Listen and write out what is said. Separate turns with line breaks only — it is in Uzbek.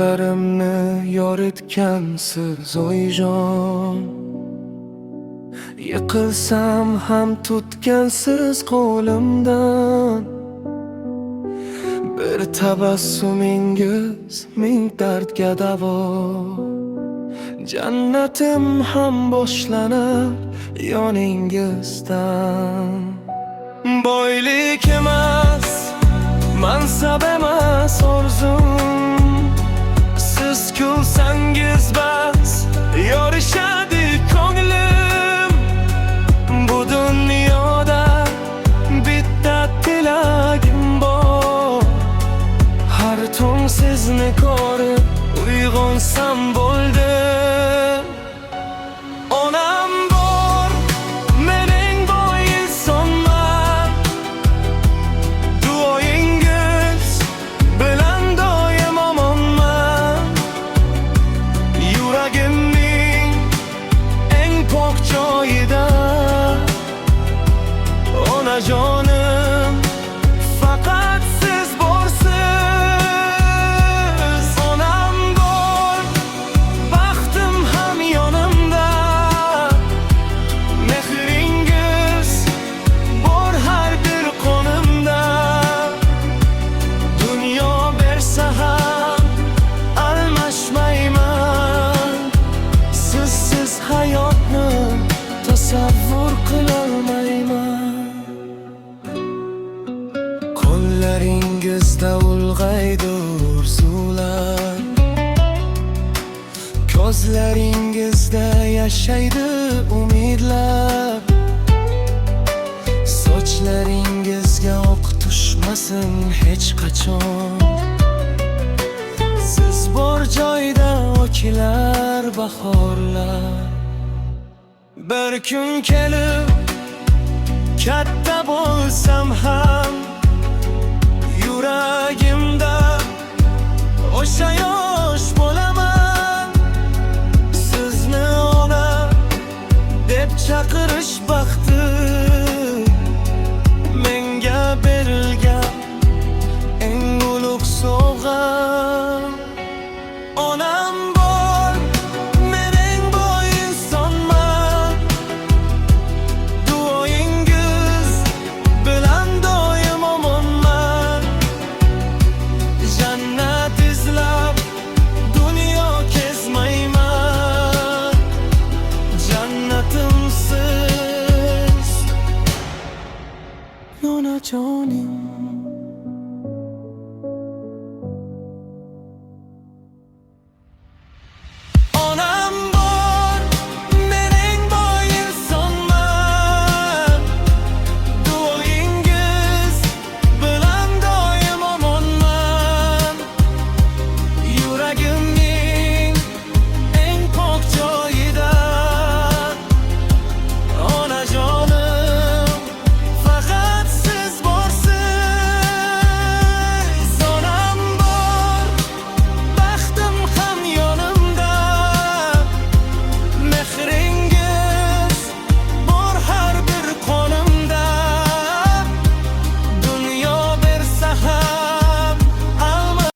Ko'zlarimni yoritgansiz oyijon, yiqilsam ham tutgansiz qo'limdan. Bir tabassumingiz ming dardga davo, jannatim ham boshlanar yoningizdan. Boylik emas, mansab emas orzum, siz kulsangiz bas yorishadi ko'nglim. Bu dunyoda bitta tilagim bor, har tong sizni ko'rib uyg'onsam bo'ldi. Onam bor, mening boy insonman, duoyingiz bilan doim omonman. Yuragimning eng pok joyida onajonim, faqat siz borsiz. Onam bor, baxtim ham yonimda, mehringiz bor har bir qonimda. Dunyo bersa ham almashmayman, sizsiz hayotni tasavvur qilolmayman. Qo'llaringizda ulg'aydi orzular, ko'zlaringizda yashaydi umidlar. Sochlaringizga oq tushmasin hech qachon, siz bor joyda okilar bahorlar. Bir kun kelib katta bo'lsam ham, yuragimda o'sha yosh bo'laman. Sizni ona deb chaqirish baxti menga berilgan eng ulug' sovg'a. Onam bor, mening boy insonman, duoyingiz bilan doim omonman. Jannat izlab dunyo kezmayman, jannatimsiz onajonim.